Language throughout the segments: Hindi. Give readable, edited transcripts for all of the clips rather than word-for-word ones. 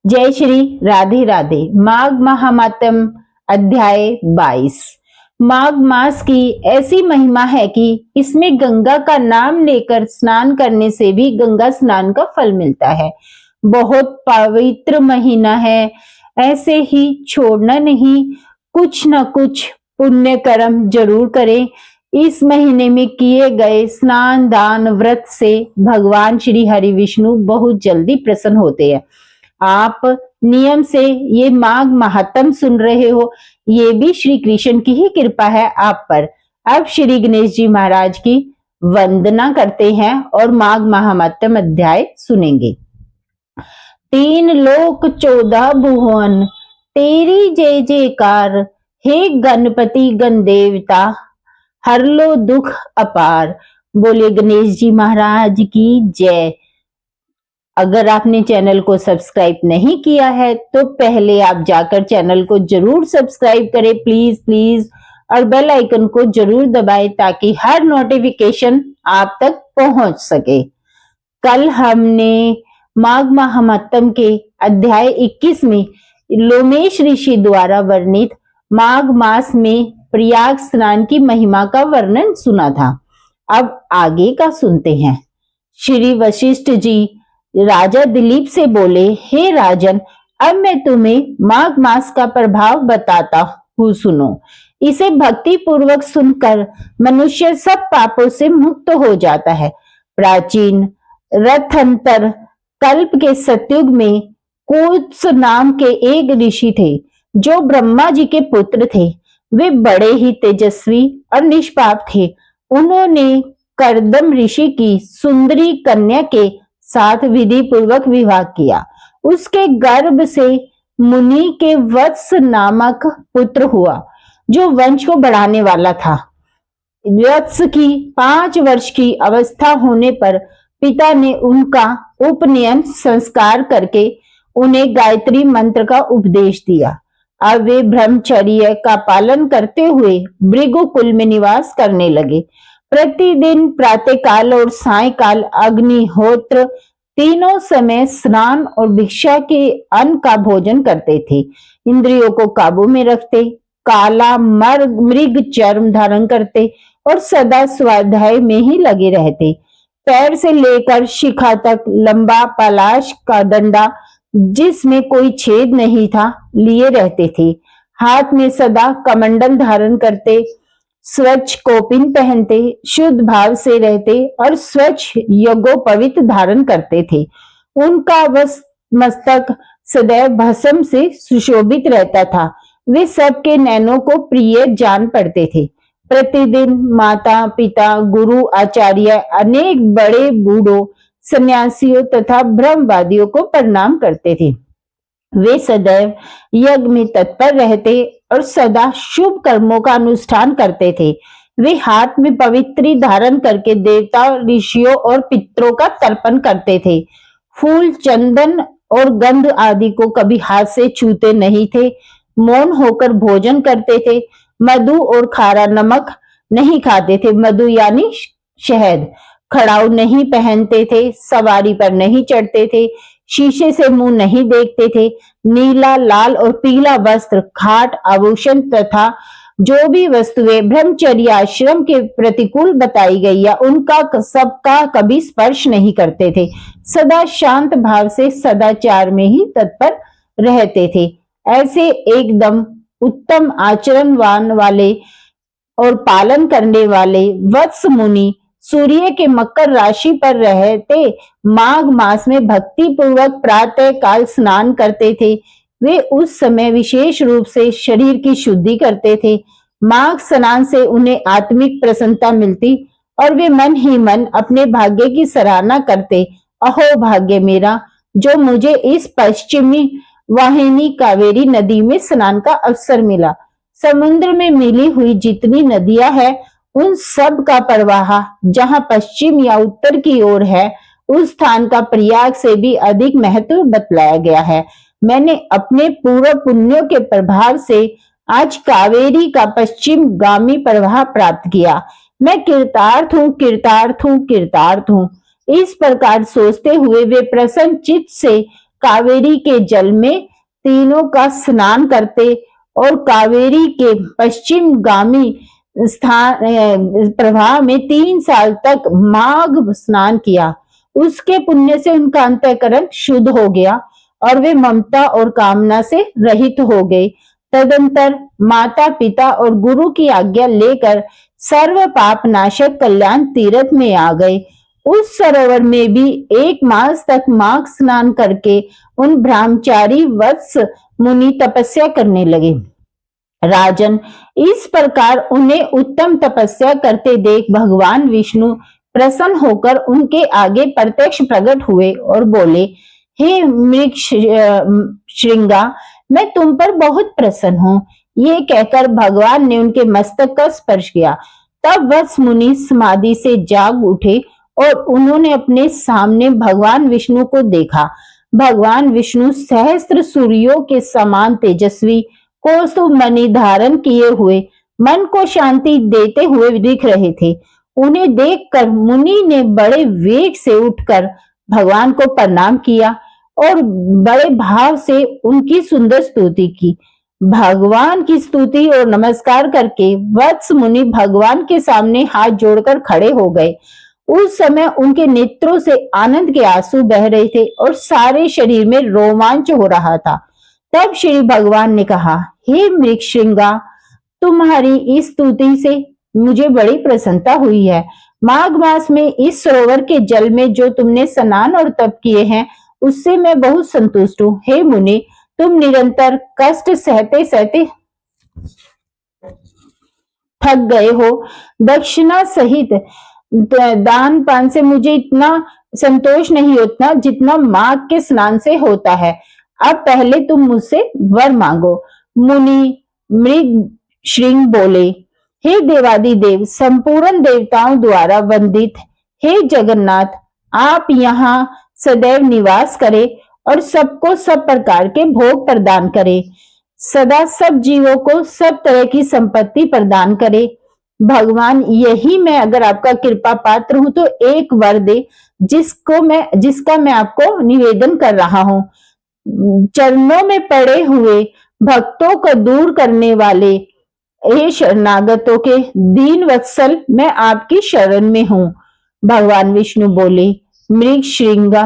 जय श्री राधे राधे। माघ महात्म्य अध्याय 22। माघ मास की ऐसी महिमा है कि इसमें गंगा का नाम लेकर स्नान करने से भी गंगा स्नान का फल मिलता है। बहुत पवित्र महीना है, ऐसे ही छोड़ना नहीं, कुछ न कुछ पुण्य कर्म जरूर करें। इस महीने में किए गए स्नान दान व्रत से भगवान श्री हरि विष्णु बहुत जल्दी प्रसन्न होते हैं। आप नियम से ये माघ महात्म सुन रहे हो, ये भी श्री कृष्ण की ही कृपा है आप पर। अब श्री गणेश जी महाराज की वंदना करते हैं और माघ महात्म अध्याय सुनेंगे। 3 लोक 14 भुवन तेरी जय जयकार, हे गणपति गण देवता हर लो दुख अपार। बोले गणेश जी महाराज की जय। अगर आपने चैनल को सब्सक्राइब नहीं किया है तो पहले आप जाकर चैनल को जरूर सब्सक्राइब करें प्लीज प्लीज, और बेल आइकन को जरूर दबाएं ताकि हर नोटिफिकेशन आप तक पहुंच सके। कल हमने माघ महात्म्य के अध्याय 21 में लोमेश ऋषि द्वारा वर्णित माघ मास में प्रयाग स्नान की महिमा का वर्णन सुना था। अब आगे का सुनते हैं। श्री वशिष्ठ जी राजा दिलीप से बोले, हे राजन, अब मैं तुम्हें माघ मास का प्रभाव बताता हूँ, सुनो। इसे भक्ति पूर्वक सुनकर मनुष्य सब पापों से मुक्त हो जाता है। प्राचीन रथंतर कल्प के सतयुग में कुत्स नाम के एक ऋषि थे जो ब्रह्मा जी के पुत्र थे। वे बड़े ही तेजस्वी और निष्पाप थे। उन्होंने कर्दम ऋषि की सुंदरी कन्या के साथ विधि पूर्वक विवाह किया। उसके गर्भ से मुनि के वत्स नामक पुत्र हुआ जो वंश को बढ़ाने वाला था। वत्स की 5 वर्ष की अवस्था होने पर पिता ने उनका उपनयन संस्कार करके उन्हें गायत्री मंत्र का उपदेश दिया। अब वे ब्रह्मचर्य का पालन करते हुए भृगुकुल में निवास करने लगे। प्रतिदिन प्रातःकाल और सायंकाल अग्निहोत्र तीनों समय स्नान और भिक्षा के अन्न का भोजन करते थे। इंद्रियों को काबू में रखते, काला मृग चर्म धारण करते और सदा स्वाध्याय में ही लगे रहते। पैर से लेकर शिखा तक लंबा पलाश का डंडा जिसमें कोई छेद नहीं था लिए रहते थे। हाथ में सदा कमंडल धारण करते, स्वच्छ कोपिन पहनते, शुद्ध भाव से रहते और स्वच्छ यज्ञोपवीत धारण करते थे। उनका मस्तक सदैव भस्म से सुशोभित रहता था। वे सबके नैनों को प्रिय जान पड़ते थे। प्रतिदिन माता पिता गुरु आचार्य अनेक बड़े बूढ़ों सन्यासियों तथा ब्रह्मवादियों को प्रणाम करते थे। वे सदैव यज्ञ में तत्पर रहते और सदा शुभ कर्मों का अनुष्ठान करते थे। वे हाथ में पवित्री धारण करके देवता ऋषियों और पितरों का तर्पण करते थे। फूल चंदन और गंध आदि को कभी हाथ से छूते नहीं थे। मौन होकर भोजन करते थे। मधु और खारा नमक नहीं खाते थे। मधु यानी शहद। खड़ाऊ नहीं पहनते थे। सवारी पर नहीं चढ़ते थे। शीशे से मुंह नहीं देखते थे। नीला लाल और पीला वस्त्र, खाट, आभूषण तथा जो भी वस्तुएं ब्रह्मचर्य आश्रम के प्रतिकूल बताई गई या उनका सबका कभी स्पर्श नहीं करते थे। सदा शांत भाव से सदाचार में ही तत्पर रहते थे। ऐसे एकदम उत्तम आचरणवान वाले और पालन करने वाले वत्स मुनि सूर्य के मकर राशि पर रहते माघ मास में भक्ति पूर्वक प्रातः काल स्नान करते थे। वे उस समय विशेष रूप से शरीर की शुद्धि करते थे। माघ स्नान से उन्हें आत्मिक प्रसन्नता मिलती और वे मन ही मन अपने भाग्य की सराहना करते। अहो भाग्य मेरा जो मुझे इस पश्चिमी वाहिनी कावेरी नदी में स्नान का अवसर मिला। समुद्र में मिली हुई जितनी नदियां हैं उन सब का प्रवाह जहां पश्चिम या उत्तर की ओर है उस स्थान का प्रयाग से भी अधिक महत्व बतलाया गया है। मैंने अपने पूर्व पुण्यों के प्रभाव से आज कावेरी का पश्चिम गामी प्रवाह प्राप्त किया। मैं कृतार्थ हूँ, कृतार्थ हूँ, कृतार्थ हूँ। इस प्रकार सोचते हुए वे प्रसन्न चित्त से कावेरी के जल में तीनों का स्नान करते और कावेरी के पश्चिम गामी स्थान प्रवाह में 3 साल तक माघ स्नान किया। उसके पुण्य से उनका अंतःकरण शुद्ध हो गया और वे ममता और कामना से रहित हो गए। तदंतर माता पिता और गुरु की आज्ञा लेकर सर्व पाप नाशक कल्याण तीर्थ में आ गए। उस सरोवर में भी 1 मास तक माघ स्नान करके उन ब्रह्मचारी वत्स मुनि तपस्या करने लगे। राजन, इस प्रकार उन्हें उत्तम तपस्या करते देख भगवान विष्णु प्रसन्न होकर उनके आगे प्रत्यक्ष प्रकट हुए और बोले, हे मृग श्रृंगा, मैं तुम पर बहुत प्रसन्न हूँ। ये कहकर भगवान ने उनके मस्तक का स्पर्श किया। तब वत्स मुनि समाधि से जाग उठे और उन्होंने अपने सामने भगवान विष्णु को देखा। भगवान विष्णु सहस्त्र सूर्यों के समान तेजस्वी, कौस्तुभ मणि धारण किए हुए, मन को शांति देते हुए दिख रहे थे। उन्हें देखकर मुनि ने बड़े वेग से उठकर भगवान को प्रणाम किया और बड़े भाव से उनकी सुंदर स्तुति की। भगवान की स्तुति और नमस्कार करके वत्स मुनि भगवान के सामने हाथ जोड़कर खड़े हो गए। उस समय उनके नेत्रों से आनंद के आंसू बह रहे थे और सारे शरीर में रोमांच हो रहा था। तब श्री भगवान ने कहा, हे मृगश्रृंगा, तुम्हारी इस स्तुति से मुझे बड़ी प्रसन्नता हुई है। माघ मास में इस सरोवर के जल में जो तुमने स्नान और तप किए हैं, उससे मैं बहुत संतुष्ट हूँ। हे मुनि, तुम निरंतर कष्ट सहते सहते थक गए हो। दक्षिणा सहित दान पान से मुझे इतना संतोष नहीं होता जितना माघ के स्नान से होता है। अब पहले तुम मुझसे वर मांगो। मुनि मृग श्रृंग बोले, हे देवादिदेव, संपूर्ण देवताओं द्वारा वंदित हे जगन्नाथ, आप यहाँ सदैव निवास करें और सबको सब प्रकार के भोग प्रदान करें। सदा सब जीवों को सब तरह की संपत्ति प्रदान करे। भगवान, यही मैं अगर आपका कृपा पात्र हूं तो एक वर दे जिसका मैं आपको निवेदन कर रहा हूं। चरणों में पड़े हुए भक्तों को दूर करने वाले हे शरणागतों के दीन वत्सल, मैं आपकी शरण में हूं। भगवान विष्णु बोले, मृग श्रृंगा,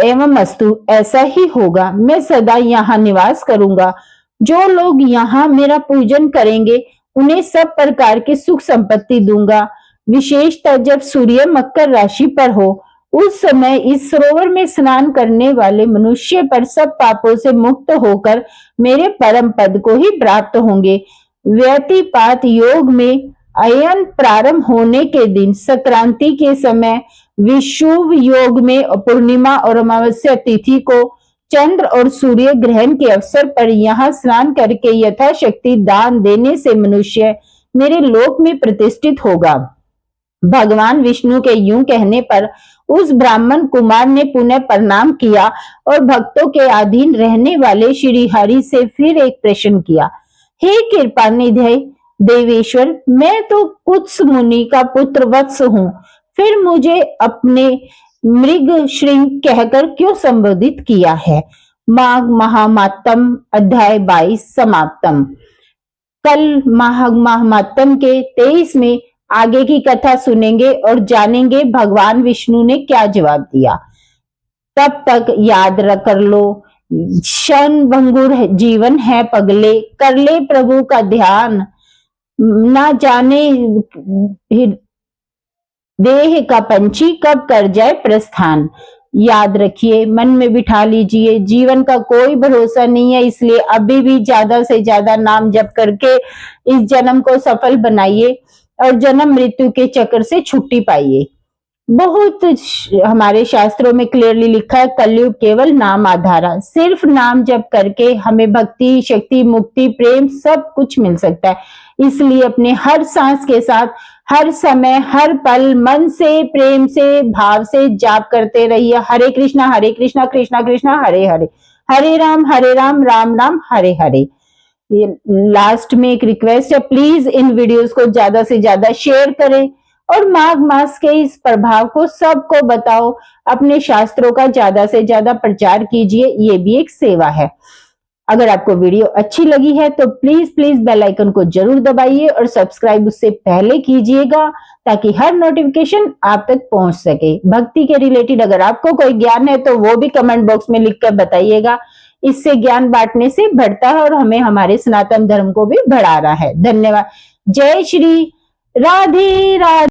एवं अस्तु, ऐसा ही होगा। मैं सदा यहाँ निवास करूंगा। जो लोग यहाँ मेरा पूजन करेंगे उन्हें सब प्रकार की सुख संपत्ति दूंगा। विशेषतः जब सूर्य मकर राशि पर हो, उस समय इस सरोवर में स्नान करने वाले मनुष्य पर सब पापों से मुक्त होकर मेरे परम पद को ही प्राप्त होंगे। व्यतिपात योग में अयन प्रारंभ होने के दिन संक्रांति के समय विषुव योग में पूर्णिमा और अमावस्या तिथि को चंद्र और सूर्य ग्रहण के अवसर पर यहाँ स्नान करके यथाशक्ति दान देने से मनुष्य मेरे लोक में प्रतिष्ठित होगा। भगवान विष्णु के यूं कहने पर उस ब्राह्मण कुमार ने पुनः प्रणाम किया और भक्तों के अधीन रहने वाले श्री हरि से फिर एक प्रश्न किया, हे कृपा निधि देवेश्वर, मैं तो कुत्स मुनि का पुत्र वत्स हूँ, फिर मुझे अपने मृग श्रृंग कहकर क्यों संबोधित किया है। माघ महामात्म अध्याय 22 समाप्तम। कल माघ महामात्म के 23 में आगे की कथा सुनेंगे और जानेंगे भगवान विष्णु ने क्या जवाब दिया। तब तक याद कर लो, क्षण भंगुर जीवन है पगले, कर ले प्रभु का ध्यान, ना जाने देह का पंछी कब कर जाए प्रस्थान। याद रखिए, मन में बिठा लीजिए, जीवन का कोई भरोसा नहीं है, इसलिए अभी भी ज्यादा से ज्यादा नाम जप करके इस जन्म को सफल बनाइए और जन्म मृत्यु के चक्र से छुट्टी पाइए। बहुत हमारे शास्त्रों में क्लियरली लिखा है, कलयुग केवल नाम आधारा, सिर्फ नाम जप करके हमें भक्ति, शक्ति, मुक्ति, प्रेम सब कुछ मिल सकता है। इसलिए अपने हर सांस के साथ, हर समय, हर पल मन से, प्रेम से, भाव से जाप करते रहिए। हरे कृष्णा कृष्णा कृष्णा हरे हरे, हरे राम राम राम हरे हरे। लास्ट में एक रिक्वेस्ट है, प्लीज इन वीडियोस को ज्यादा से ज्यादा शेयर करें और माघ मास के इस प्रभाव को सबको बताओ, अपने शास्त्रों का ज्यादा से ज्यादा प्रचार कीजिए, ये भी एक सेवा है। अगर आपको वीडियो अच्छी लगी है तो प्लीज प्लीज बेल आइकन को जरूर दबाइए और सब्सक्राइब उससे पहले कीजिएगा ताकि हर नोटिफिकेशन आप तक पहुंच सके। भक्ति के रिलेटेड अगर आपको कोई ज्ञान है तो वो भी कमेंट बॉक्स में लिखकर बताइएगा। इससे ज्ञान बांटने से बढ़ता है और हमें हमारे सनातन धर्म को भी बढ़ा रहा है। धन्यवाद। जय श्री राधे राधे।